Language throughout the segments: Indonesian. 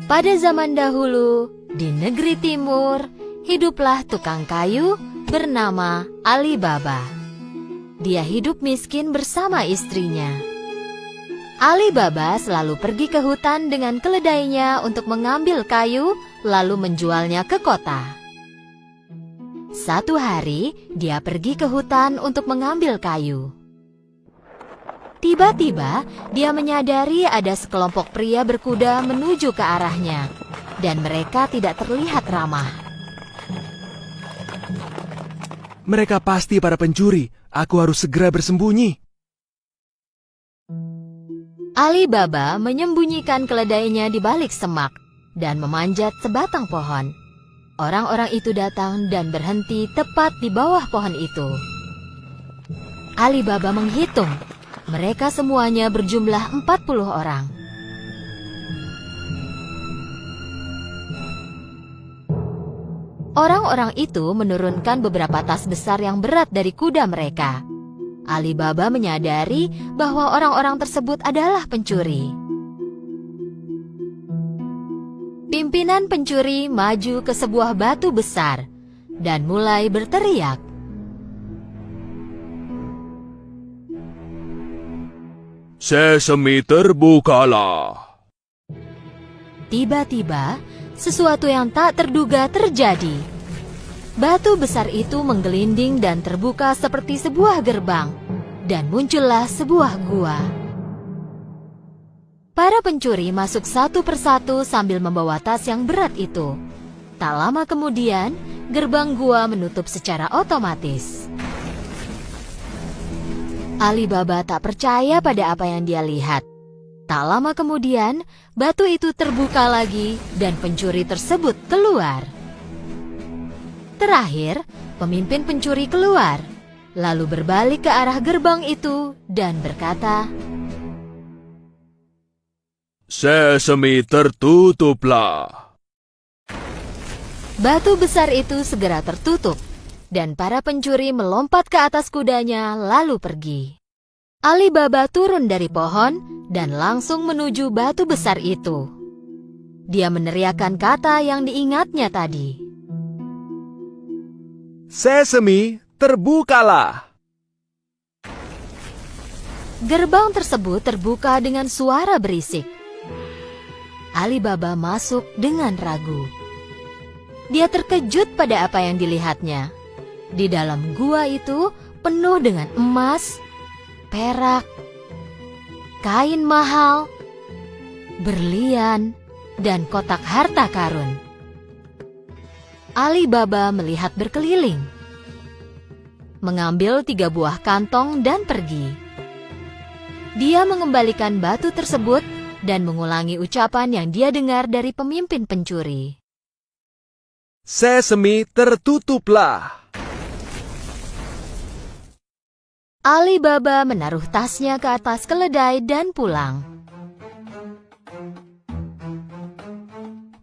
Pada zaman dahulu, di negeri timur, hiduplah tukang kayu bernama Ali Baba. Dia hidup miskin bersama istrinya. Ali Baba selalu pergi ke hutan dengan keledainya untuk mengambil kayu, lalu menjualnya ke kota. Satu hari, dia pergi ke hutan untuk mengambil kayu. Tiba-tiba, dia menyadari ada sekelompok pria berkuda menuju ke arahnya, dan mereka tidak terlihat ramah. Mereka pasti para pencuri. Aku harus segera bersembunyi. Ali Baba menyembunyikan keledainya di balik semak dan memanjat sebatang pohon. Orang-orang itu datang dan berhenti tepat di bawah pohon itu. Ali Baba menghitung. Mereka semuanya berjumlah 40 orang. Orang-orang itu menurunkan beberapa tas besar yang berat dari kuda mereka. Ali Baba menyadari bahwa orang-orang tersebut adalah pencuri. Pimpinan pencuri maju ke sebuah batu besar dan mulai berteriak. Sesame terbukalah. Tiba-tiba, sesuatu yang tak terduga terjadi. Batu besar itu menggelinding dan terbuka seperti sebuah gerbang, dan muncullah sebuah gua. Para pencuri masuk satu persatu sambil membawa tas yang berat itu. Tak lama kemudian, gerbang gua menutup secara otomatis. Ali Baba tak percaya pada apa yang dia lihat. Tak lama kemudian, batu itu terbuka lagi dan pencuri tersebut keluar. Terakhir, pemimpin pencuri keluar, lalu berbalik ke arah gerbang itu dan berkata, Sesame tertutuplah. Batu besar itu segera tertutup, dan para pencuri melompat ke atas kudanya lalu pergi. Ali Baba turun dari pohon dan langsung menuju batu besar itu. Dia meneriakkan kata yang diingatnya tadi. Sesame terbukalah. Gerbang tersebut terbuka dengan suara berisik. Ali Baba masuk dengan ragu. Dia terkejut pada apa yang dilihatnya. Di dalam gua itu penuh dengan emas, perak, kain mahal, berlian, dan kotak harta karun. Ali Baba melihat berkeliling, mengambil 3 buah kantong dan pergi. Dia mengembalikan batu tersebut dan mengulangi ucapan yang dia dengar dari pemimpin pencuri. Sesame tertutuplah. Ali Baba menaruh tasnya ke atas keledai dan pulang.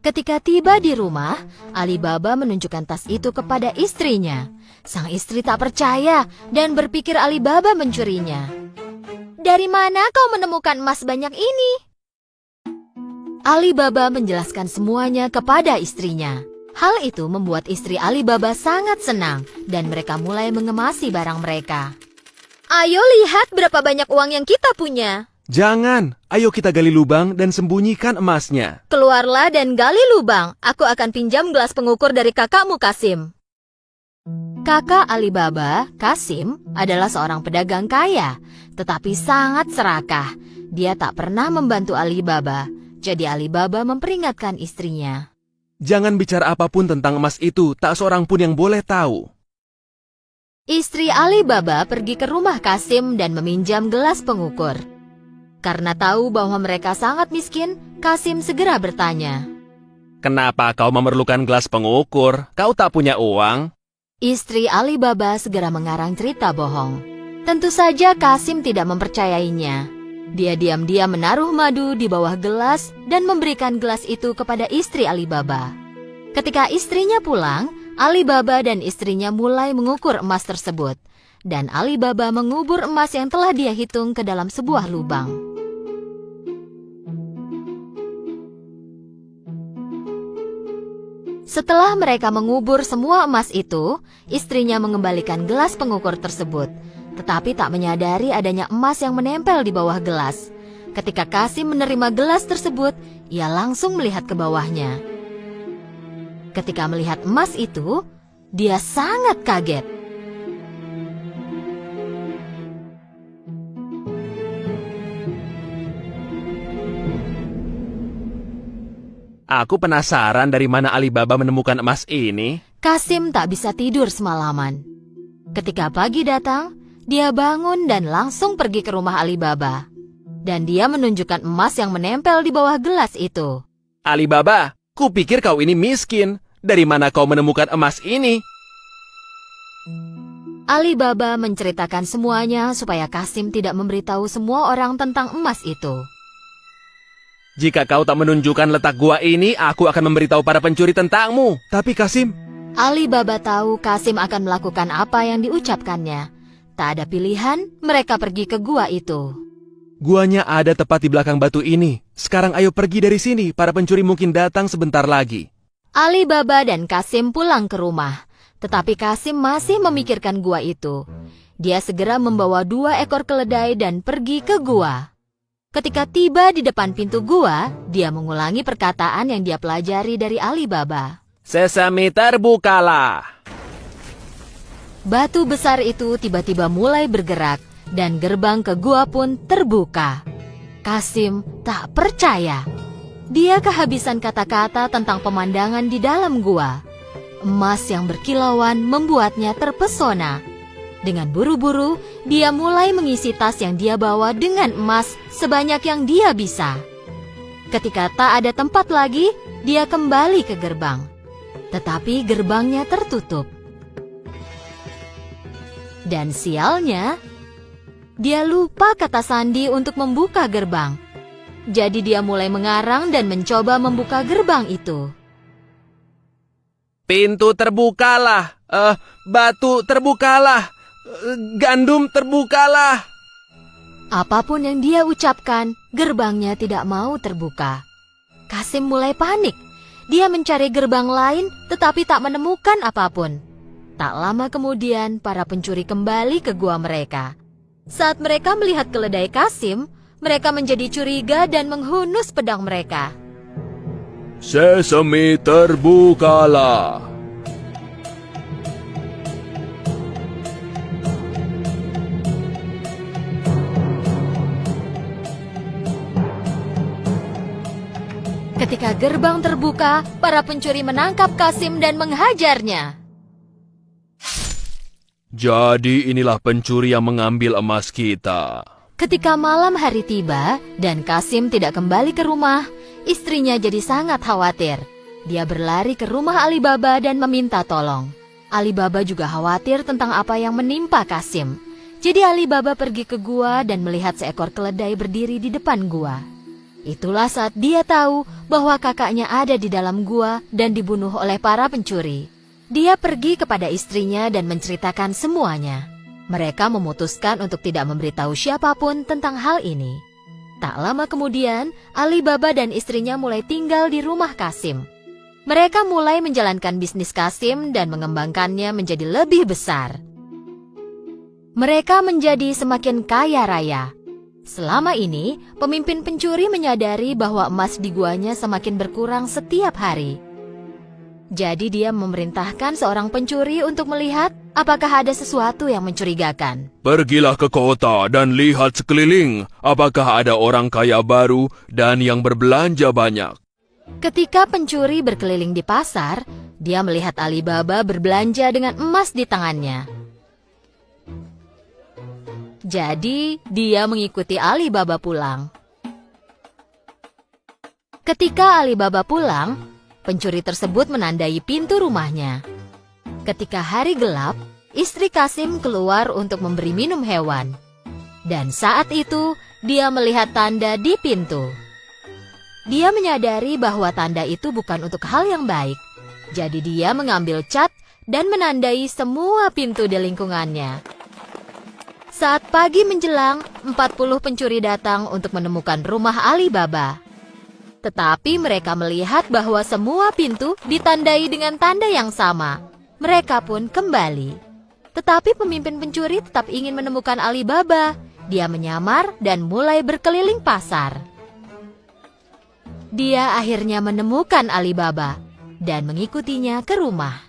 Ketika tiba di rumah, Ali Baba menunjukkan tas itu kepada istrinya. Sang istri tak percaya dan berpikir Ali Baba mencurinya. Dari mana kau menemukan emas banyak ini? Ali Baba menjelaskan semuanya kepada istrinya. Hal itu membuat istri Ali Baba sangat senang dan mereka mulai mengemasi barang mereka. Ayo lihat berapa banyak uang yang kita punya. Jangan, ayo kita gali lubang dan sembunyikan emasnya. Keluarlah dan gali lubang. Aku akan pinjam gelas pengukur dari kakakmu Kasim. Kakak Ali Baba, Kasim, adalah seorang pedagang kaya, tetapi sangat serakah. Dia tak pernah membantu Ali Baba, jadi Ali Baba memperingatkan istrinya. Jangan bicara apapun tentang emas itu, tak seorang pun yang boleh tahu. Istri Ali Baba pergi ke rumah Kasim dan meminjam gelas pengukur. Karena tahu bahwa mereka sangat miskin, Kasim segera bertanya, Kenapa kau memerlukan gelas pengukur? Kau tak punya uang? Istri Ali Baba segera mengarang cerita bohong. Tentu saja Kasim tidak mempercayainya. Dia diam-diam menaruh madu di bawah gelas dan memberikan gelas itu kepada istri Ali Baba. Ketika istrinya pulang, Ali Baba dan istrinya mulai mengukur emas tersebut. Dan Ali Baba mengubur emas yang telah dia hitung ke dalam sebuah lubang. Setelah mereka mengubur semua emas itu, istrinya mengembalikan gelas pengukur tersebut, tetapi tak menyadari adanya emas yang menempel di bawah gelas. Ketika Kasim menerima gelas tersebut, ia langsung melihat ke bawahnya. Ketika melihat emas itu, dia sangat kaget. Aku penasaran dari mana Alibaba menemukan emas ini. Kasim tak bisa tidur semalaman. Ketika pagi datang, dia bangun dan langsung pergi ke rumah Alibaba. Dan dia menunjukkan emas yang menempel di bawah gelas itu. Alibaba, kupikir kau ini miskin. Dari mana kau menemukan emas ini? Alibaba menceritakan semuanya supaya Kasim tidak memberitahu semua orang tentang emas itu. Jika kau tak menunjukkan letak gua ini, aku akan memberitahu para pencuri tentangmu. Tapi Kasim, Alibaba tahu Kasim akan melakukan apa yang diucapkannya. Tak ada pilihan, mereka pergi ke gua itu. guanya ada tepat di belakang batu ini. Sekarang ayo pergi dari sini, para pencuri mungkin datang sebentar lagi. Alibaba dan Kasim pulang ke rumah. Tetapi Kasim masih memikirkan gua itu. Dia segera membawa 2 ekor keledai dan pergi ke gua. Ketika tiba di depan pintu gua, dia mengulangi perkataan yang dia pelajari dari Alibaba. Sesame terbukalah. Batu besar itu tiba-tiba mulai bergerak dan gerbang ke gua pun terbuka. Kasim tak percaya. Dia kehabisan kata-kata tentang pemandangan di dalam gua. Emas yang berkilauan membuatnya terpesona. Dengan buru-buru, dia mulai mengisi tas yang dia bawa dengan emas sebanyak yang dia bisa. Ketika tak ada tempat lagi, dia kembali ke gerbang. Tetapi gerbangnya tertutup. Dan sialnya, dia lupa kata sandi untuk membuka gerbang. Jadi dia mulai mengarang dan mencoba membuka gerbang itu. Pintu terbukalah. Batu terbukalah. Gandum terbukalah. Apapun yang dia ucapkan, gerbangnya tidak mau terbuka. Kasim mulai panik. Dia mencari gerbang lain tetapi tak menemukan apapun. Tak lama kemudian, para pencuri kembali ke gua mereka. Saat mereka melihat keledai Kasim, mereka menjadi curiga dan menghunus pedang mereka. Sesame terbukalah. Ketika gerbang terbuka, para pencuri menangkap Kasim dan menghajarnya. Jadi inilah pencuri yang mengambil emas kita. Ketika malam hari tiba dan Kasim tidak kembali ke rumah, istrinya jadi sangat khawatir. Dia berlari ke rumah Alibaba dan meminta tolong. Alibaba juga khawatir tentang apa yang menimpa Kasim. Jadi Alibaba pergi ke gua dan melihat seekor keledai berdiri di depan gua. Itulah saat dia tahu bahwa kakaknya ada di dalam gua dan dibunuh oleh para pencuri. Dia pergi kepada istrinya dan menceritakan semuanya. Mereka memutuskan untuk tidak memberitahu siapapun tentang hal ini. Tak lama kemudian, Alibaba dan istrinya mulai tinggal di rumah Kasim. Mereka mulai menjalankan bisnis Kasim dan mengembangkannya menjadi lebih besar. Mereka menjadi semakin kaya raya. Selama ini, pemimpin pencuri menyadari bahwa emas di guanya semakin berkurang setiap hari. Jadi dia memerintahkan seorang pencuri untuk melihat apakah ada sesuatu yang mencurigakan. Pergilah ke kota dan lihat sekeliling. Apakah ada orang kaya baru dan yang berbelanja banyak. Ketika pencuri berkeliling di pasar, dia melihat Alibaba berbelanja dengan emas di tangannya. Jadi, dia mengikuti Alibaba pulang. Ketika Alibaba pulang, pencuri tersebut menandai pintu rumahnya. Ketika hari gelap, istri Kasim keluar untuk memberi minum hewan. Dan saat itu, dia melihat tanda di pintu. Dia menyadari bahwa tanda itu bukan untuk hal yang baik. Jadi dia mengambil cat dan menandai semua pintu di lingkungannya. Saat pagi menjelang, 40 pencuri datang untuk menemukan rumah Alibaba. Tetapi mereka melihat bahwa semua pintu ditandai dengan tanda yang sama. Mereka pun kembali. Tetapi pemimpin pencuri tetap ingin menemukan Alibaba. Dia menyamar dan mulai berkeliling pasar. Dia akhirnya menemukan Alibaba dan mengikutinya ke rumah.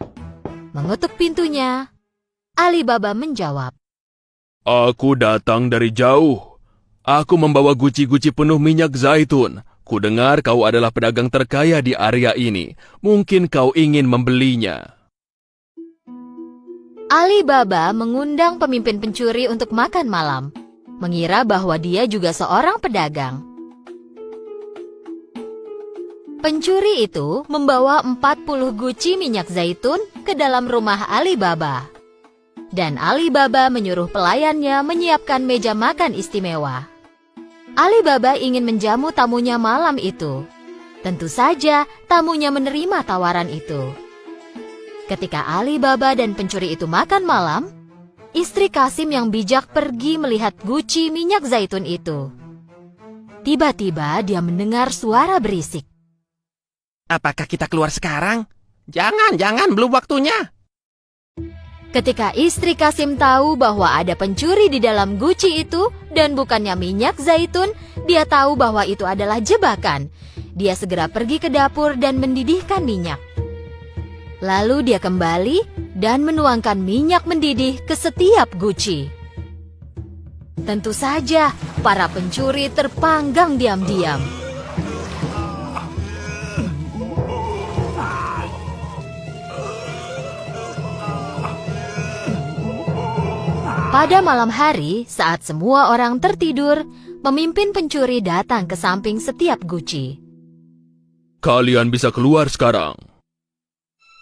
Mengetuk pintunya, Alibaba menjawab, Aku datang dari jauh. Aku membawa guci-guci penuh minyak zaitun. Kudengar kau adalah pedagang terkaya di area ini. Mungkin kau ingin membelinya. Alibaba mengundang pemimpin pencuri untuk makan malam, mengira bahwa dia juga seorang pedagang. Pencuri itu membawa 40 guci minyak zaitun ke dalam rumah Alibaba. Dan Alibaba menyuruh pelayannya menyiapkan meja makan istimewa. Alibaba ingin menjamu tamunya malam itu. Tentu saja tamunya menerima tawaran itu. Ketika Alibaba dan pencuri itu makan malam, istri Kasim yang bijak pergi melihat guci minyak zaitun itu. Tiba-tiba dia mendengar suara berisik. Apakah kita keluar sekarang? Jangan, belum waktunya. Ketika istri Kasim tahu bahwa ada pencuri di dalam guci itu dan bukannya minyak zaitun, dia tahu bahwa itu adalah jebakan. Dia segera pergi ke dapur dan mendidihkan minyak. Lalu dia kembali dan menuangkan minyak mendidih ke setiap guci. Tentu saja, para pencuri terpanggang diam-diam. Pada malam hari, saat semua orang tertidur, pemimpin pencuri datang ke samping setiap guci. Kalian bisa keluar sekarang.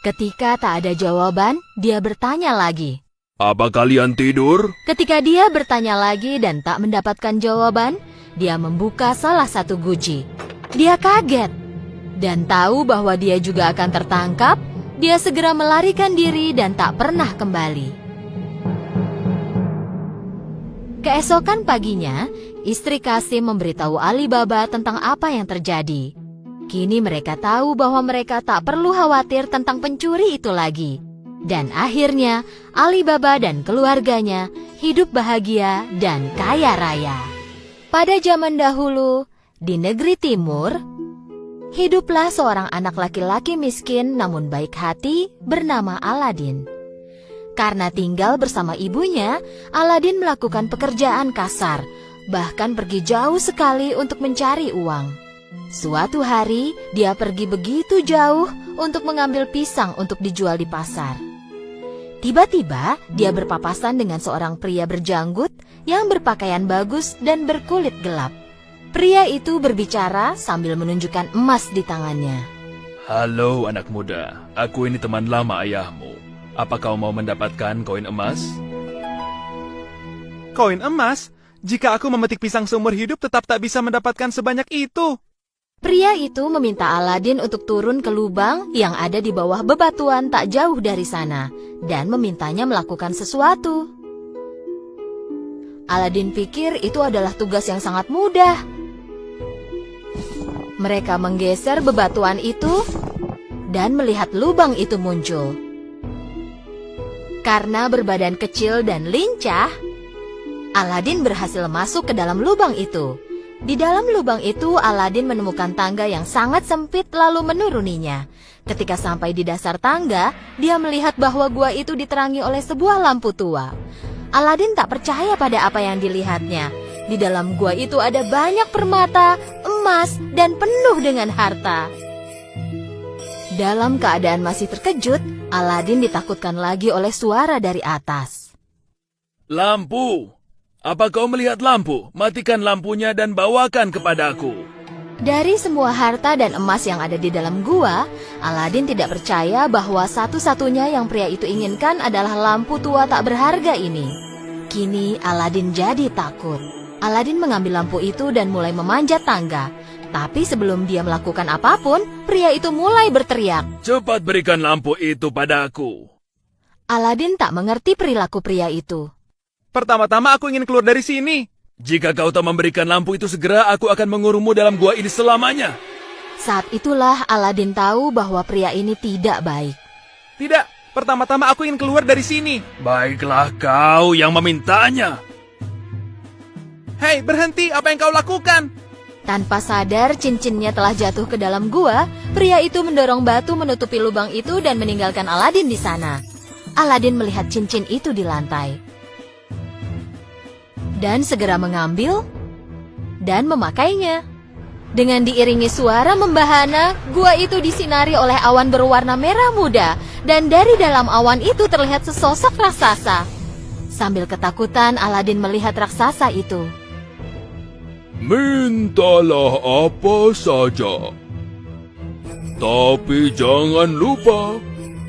Ketika tak ada jawaban, dia bertanya lagi. Apa kalian tidur? Ketika dia bertanya lagi dan tak mendapatkan jawaban, dia membuka salah satu guci. Dia kaget dan tahu bahwa dia juga akan tertangkap. Dia segera melarikan diri dan tak pernah kembali. Keesokan paginya, istri Kasim memberitahu Alibaba tentang apa yang terjadi. Kini mereka tahu bahwa mereka tak perlu khawatir tentang pencuri itu lagi. Dan akhirnya, Alibaba dan keluarganya hidup bahagia dan kaya raya. Pada zaman dahulu, di negeri timur, hiduplah seorang anak laki-laki miskin namun baik hati bernama Aladin. Karena tinggal bersama ibunya, Aladin melakukan pekerjaan kasar, bahkan pergi jauh sekali untuk mencari uang. Suatu hari, dia pergi begitu jauh untuk mengambil pisang untuk dijual di pasar. Tiba-tiba, dia berpapasan dengan seorang pria berjanggut yang berpakaian bagus dan berkulit gelap. Pria itu berbicara sambil menunjukkan emas di tangannya. Halo anak muda, aku ini teman lama ayahmu. Apa kau mau mendapatkan koin emas? Koin emas? Jika aku memetik pisang seumur hidup tetap tak bisa mendapatkan sebanyak itu. Pria itu meminta Aladin untuk turun ke lubang yang ada di bawah bebatuan tak jauh dari sana dan memintanya melakukan sesuatu. Aladin pikir itu adalah tugas yang sangat mudah. Mereka menggeser bebatuan itu dan melihat lubang itu muncul. Karena berbadan kecil dan lincah, Aladin berhasil masuk ke dalam lubang itu. Di dalam lubang itu, Aladin menemukan tangga yang sangat sempit lalu menuruninya. Ketika sampai di dasar tangga, dia melihat bahwa gua itu diterangi oleh sebuah lampu tua. Aladin tak percaya pada apa yang dilihatnya. Di dalam gua itu ada banyak permata, emas, dan penuh dengan harta. Dalam keadaan masih terkejut, Aladin ditakutkan lagi oleh suara dari atas. Lampu! Apa kau melihat lampu? Matikan lampunya dan bawakan kepadaku. Dari semua harta dan emas yang ada di dalam gua, Aladin tidak percaya bahwa satu-satunya yang pria itu inginkan adalah lampu tua tak berharga ini. Kini Aladin jadi takut. Aladin mengambil lampu itu dan mulai memanjat tangga. Tapi sebelum dia melakukan apapun, pria itu mulai berteriak. Cepat berikan lampu itu padaku. Aladin tak mengerti perilaku pria itu. Pertama-tama aku ingin keluar dari sini. Jika kau tak memberikan lampu itu segera, aku akan mengurungmu dalam gua ini selamanya. Saat itulah Aladin tahu bahwa pria ini tidak baik. Tidak, pertama-tama aku ingin keluar dari sini. Baiklah kau yang memintanya. Hei, berhenti, apa yang kau lakukan? Tanpa sadar cincinnya telah jatuh ke dalam gua, pria itu mendorong batu menutupi lubang itu dan meninggalkan Aladin di sana. Aladin melihat cincin itu di lantai. Dan segera mengambil dan memakainya. Dengan diiringi suara membahana, gua itu disinari oleh awan berwarna merah muda, dan dari dalam awan itu terlihat sesosok raksasa. Sambil ketakutan, Aladin melihat raksasa itu. Mintalah apa saja. Tapi jangan lupa,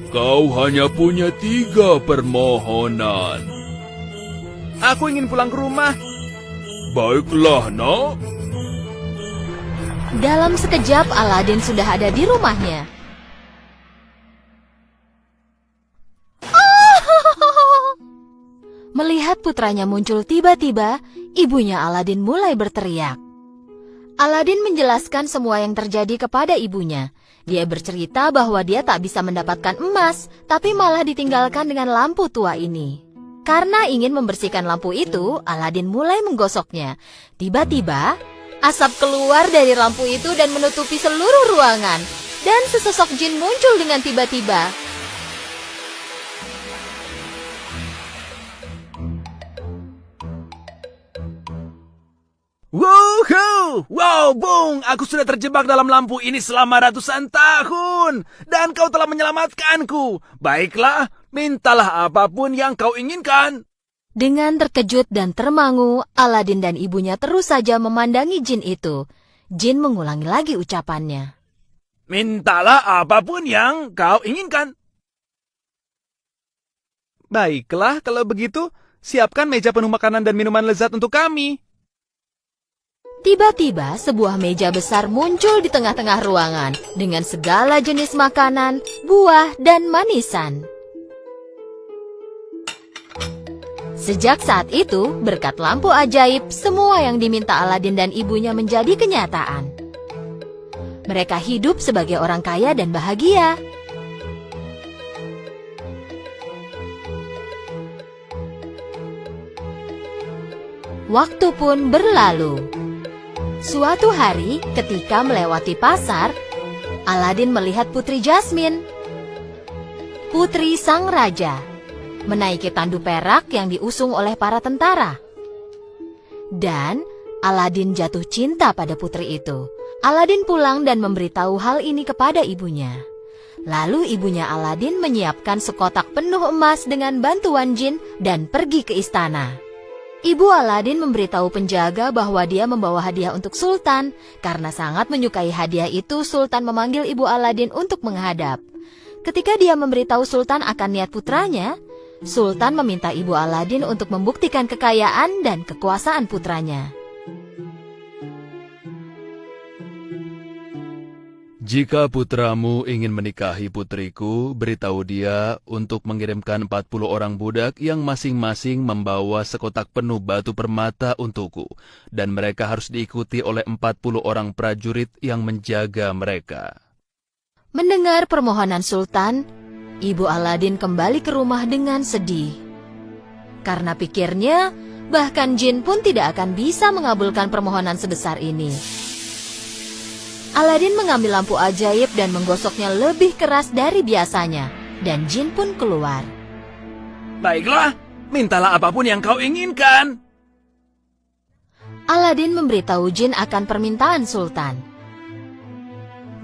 kau hanya punya 3 permohonan. Aku ingin pulang ke rumah. Baiklah, nak. Dalam sekejap, Aladin sudah ada di rumahnya. Melihat putranya muncul tiba-tiba, ibunya Aladin mulai berteriak. Aladin menjelaskan semua yang terjadi kepada ibunya. Dia bercerita bahwa dia tak bisa mendapatkan emas, tapi malah ditinggalkan dengan lampu tua ini. Karena ingin membersihkan lampu itu, Aladin mulai menggosoknya. Tiba-tiba, asap keluar dari lampu itu dan menutupi seluruh ruangan. Dan sesosok jin muncul dengan tiba-tiba. Woohoo! Wow, Bung! Aku sudah terjebak dalam lampu ini selama ratusan tahun. Dan kau telah menyelamatkanku. Baiklah, mintalah apapun yang kau inginkan. Dengan terkejut dan termangu, Aladin dan ibunya terus saja memandangi jin itu. Jin mengulangi lagi ucapannya. Mintalah apapun yang kau inginkan. Baiklah, kalau begitu, siapkan meja penuh makanan dan minuman lezat untuk kami. Tiba-tiba sebuah meja besar muncul di tengah-tengah ruangan dengan segala jenis makanan, buah, dan manisan. Sejak saat itu, berkat lampu ajaib, semua yang diminta Aladin dan ibunya menjadi kenyataan. Mereka hidup sebagai orang kaya dan bahagia. Waktu pun berlalu. Suatu hari, ketika melewati pasar, Aladin melihat Putri Jasmine, putri sang raja, menaiki tandu perak yang diusung oleh para tentara. Dan Aladin jatuh cinta pada putri itu. Aladin pulang dan memberitahu hal ini kepada ibunya. Lalu ibunya Aladin menyiapkan sekotak penuh emas dengan bantuan jin dan pergi ke istana. Ibu Aladin memberitahu penjaga bahwa dia membawa hadiah untuk Sultan. Karena sangat menyukai hadiah itu, Sultan memanggil ibu Aladin untuk menghadap. Ketika dia memberitahu Sultan akan niat putranya, Sultan meminta ibu Aladin untuk membuktikan kekayaan dan kekuasaan putranya. Jika putramu ingin menikahi putriku, beritahu dia untuk mengirimkan 40 orang budak yang masing-masing membawa sekotak penuh batu permata untukku, dan mereka harus diikuti oleh 40 orang prajurit yang menjaga mereka. Mendengar permohonan Sultan, ibu Aladin kembali ke rumah dengan sedih. Karena pikirnya, bahkan jin pun tidak akan bisa mengabulkan permohonan sebesar ini. Aladin mengambil lampu ajaib dan menggosoknya lebih keras dari biasanya, dan jin pun keluar. Baiklah, mintalah apapun yang kau inginkan. Aladin memberitahu jin akan permintaan Sultan.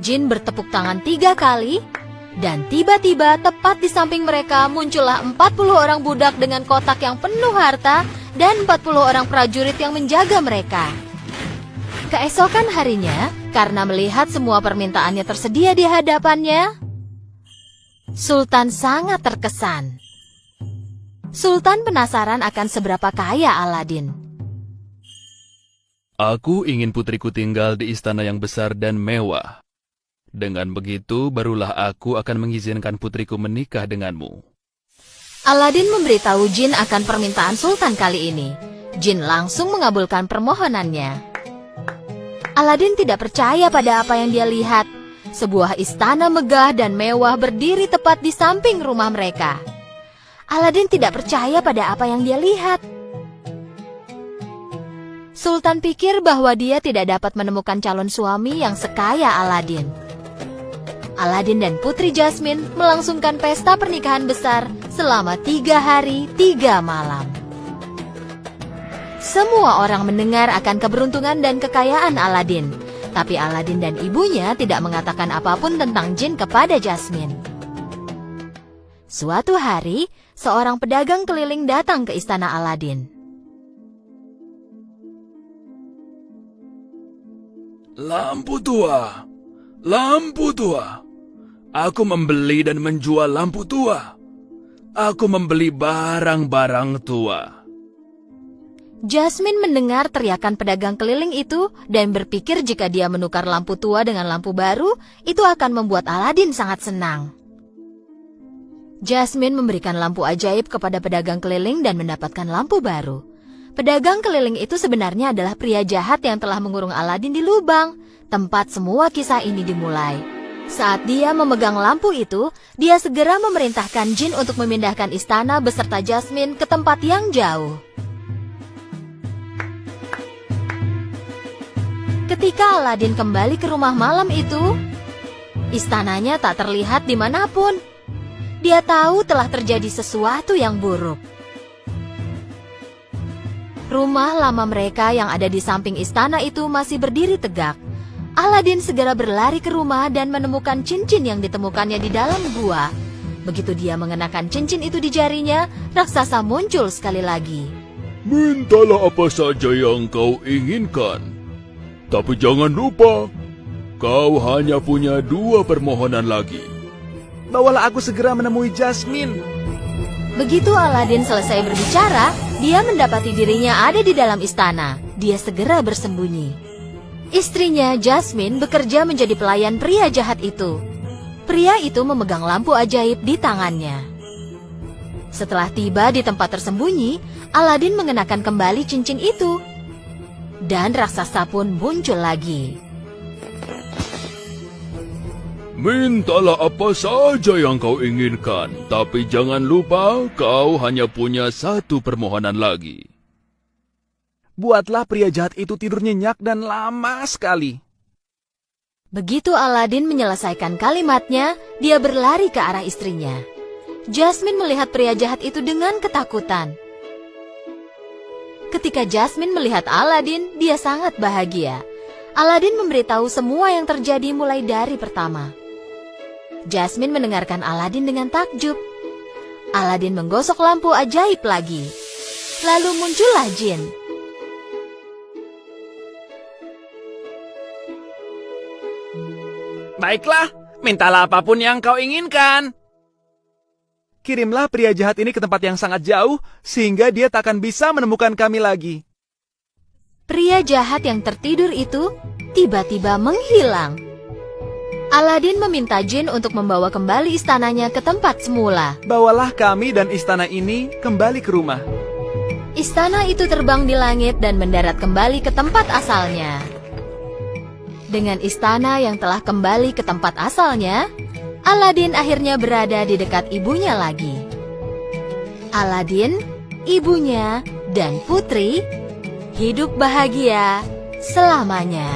Jin bertepuk tangan 3 kali, dan tiba-tiba tepat di samping mereka muncullah 40 orang budak dengan kotak yang penuh harta dan 40 orang prajurit yang menjaga mereka. Keesokan harinya, karena melihat semua permintaannya tersedia di hadapannya, Sultan sangat terkesan. Sultan penasaran akan seberapa kaya Aladin. Aku ingin putriku tinggal di istana yang besar dan mewah. Dengan begitu, barulah aku akan mengizinkan putriku menikah denganmu. Aladin memberitahu jin akan permintaan Sultan kali ini. Jin langsung mengabulkan permohonannya. Aladin tidak percaya pada apa yang dia lihat. Sebuah istana megah dan mewah berdiri tepat di samping rumah mereka. Aladin tidak percaya pada apa yang dia lihat. Sultan pikir bahwa dia tidak dapat menemukan calon suami yang sekaya Aladin. Aladin dan Putri Jasmine melangsungkan pesta pernikahan besar selama 3 hari 3 malam. Semua orang mendengar akan keberuntungan dan kekayaan Aladin, tapi Aladin dan ibunya tidak mengatakan apapun tentang jin kepada Jasmine. Suatu hari, seorang pedagang keliling datang ke istana Aladin. Lampu tua, lampu tua. Aku membeli dan menjual lampu tua. Aku membeli barang-barang tua. Jasmine mendengar teriakan pedagang keliling itu dan berpikir jika dia menukar lampu tua dengan lampu baru, itu akan membuat Aladin sangat senang. Jasmine memberikan lampu ajaib kepada pedagang keliling dan mendapatkan lampu baru. Pedagang keliling itu sebenarnya adalah pria jahat yang telah mengurung Aladin di lubang, tempat semua kisah ini dimulai. Saat dia memegang lampu itu, dia segera memerintahkan jin untuk memindahkan istana beserta Jasmine ke tempat yang jauh. Ketika Aladin kembali ke rumah malam itu, istananya tak terlihat dimanapun. Dia tahu telah terjadi sesuatu yang buruk. Rumah lama mereka yang ada di samping istana itu masih berdiri tegak. Aladin segera berlari ke rumah dan menemukan cincin yang ditemukannya di dalam gua. Begitu dia mengenakan cincin itu di jarinya, raksasa muncul sekali lagi. Mintalah apa saja yang kau inginkan. Tapi jangan lupa, kau hanya punya 2 permohonan lagi. Bawalah aku segera menemui Jasmine. Begitu Aladin selesai berbicara, dia mendapati dirinya ada di dalam istana. Dia segera bersembunyi. Istrinya, Jasmine, bekerja menjadi pelayan pria jahat itu. Pria itu memegang lampu ajaib di tangannya. Setelah tiba di tempat tersembunyi, Aladin mengenakan kembali cincin itu. Dan raksasa pun muncul lagi. Mintalah apa saja yang kau inginkan, tapi jangan lupa kau hanya punya 1 permohonan lagi. Buatlah pria jahat itu tidur nyenyak dan lama sekali. Begitu Aladin menyelesaikan kalimatnya, dia berlari ke arah istrinya. Jasmine melihat pria jahat itu dengan ketakutan. Ketika Jasmine melihat Aladin, dia sangat bahagia. Aladin memberitahu semua yang terjadi mulai dari pertama. Jasmine mendengarkan Aladin dengan takjub. Aladin menggosok lampu ajaib lagi. Lalu muncullah jin. Baiklah, mintalah apapun yang kau inginkan. Kirimlah pria jahat ini ke tempat yang sangat jauh, sehingga dia tak akan bisa menemukan kami lagi. Pria jahat yang tertidur itu tiba-tiba menghilang. Aladin meminta jin untuk membawa kembali istananya ke tempat semula. Bawalah kami dan istana ini kembali ke rumah. Istana itu terbang di langit dan mendarat kembali ke tempat asalnya. Dengan istana yang telah kembali ke tempat asalnya, Aladin akhirnya berada di dekat ibunya lagi. Aladin, ibunya, dan putri hidup bahagia selamanya.